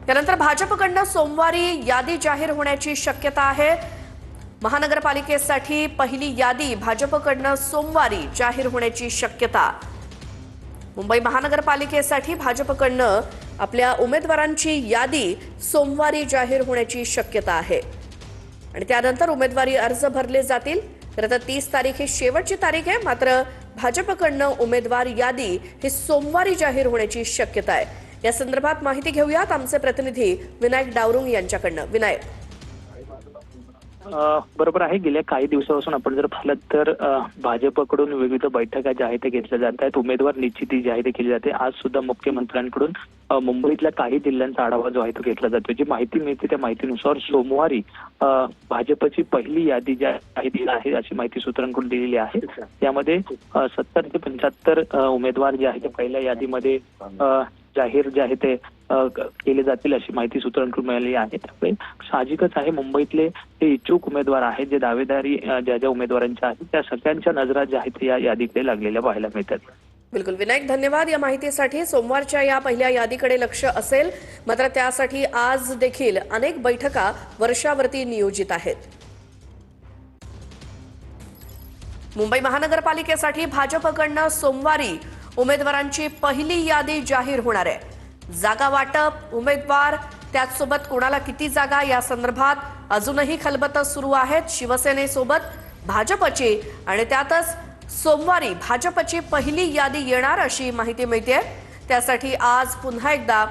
त्यानंतर भाजपकडून सोमवारी यादी जाहीर होण्याची शक्यता आहे। महानगरपालिकेसाठी पहिली यादी भाजपकडून सोमवारी जाहीर होण्याची शक्यता। मुंबई महानगरपालिकेसाठी भाजपकडून आपल्या उमेदवारांची यादी सोमवारी जाहीर होण्याची शक्यता आहे आणि त्यानंतर उमेदवारी अर्ज भरले जातील। तर आता 30 तारीख ही शेवटची तारीख आहे, मात्र भाजपकडून उमेदवार यादी ही सोमवारी जाहीर होण्याची शक्यता आहे। या संदर्भात माहिती घेऊयात आमचे प्रतिनिधी विनायक डावरुंग यांच्याकडून। विनायक, बरोबर आहे। गेल्या काही दिवसापासून आपण जर पाहिलं तर भाजपकडून विविध बैठका ज्या आहेत त्या घेतल्या जात आहेत, उमेदवार निश्चिती जी आहे ते केली जाते। आज सुद्धा मुख्यमंत्र्यांकडून मुंबईतल्या काही जिल्ह्यांचा आढावा जो आहे तो घेतला जातो। जी माहिती मिळते त्या माहितीनुसार सोमवारी भाजपची पहिली यादी जी आहे ती आहे अशी माहिती सूत्रांकडून दिलेली आहे। त्यामध्ये 70 ते 75 उमेदवार जे आहेत ते पहिल्या यादीमध्ये जाहीर जे आहे ते केले जातील अशी माहिती सूत्रांकडून मिळाली आहे। त्यामुळे साहजिकच आहे मुंबईतले जे इच्छुक उमेदवार आहेत, जे दावेदारी ज्या उमेदवारांच्या आहेत त्या सगळ्यांच्या नजरा ज्या आहेत या यादीकडे लागलेल्या पाहायला मिळतात। बिलकुल विनायक, धन्यवाद या माहितीसाठी। सोमवारच्या या पहिल्या यादीकडे लक्ष असेल, मात्र त्यासाठी आज देखील अनेक बैठका वर्षावरती नियोजित आहेत। मुंबई महानगरपालिकेसाठी भाजपकडून सोमवारी उमेदवारांची पहिली यादी जाहीर होणार आहे। जागा वाटप, उमेदवार, त्याचसोबत कोणाला किती जागा या संदर्भात अजूनही खलबतं सुरू आहेत शिवसेनेसोबत भाजपची, आणि त्यातच सोमवारी भाजपची पहिली यादी येणार अशी माहिती मिळते। त्यासाठी आज पुन्हा एकदा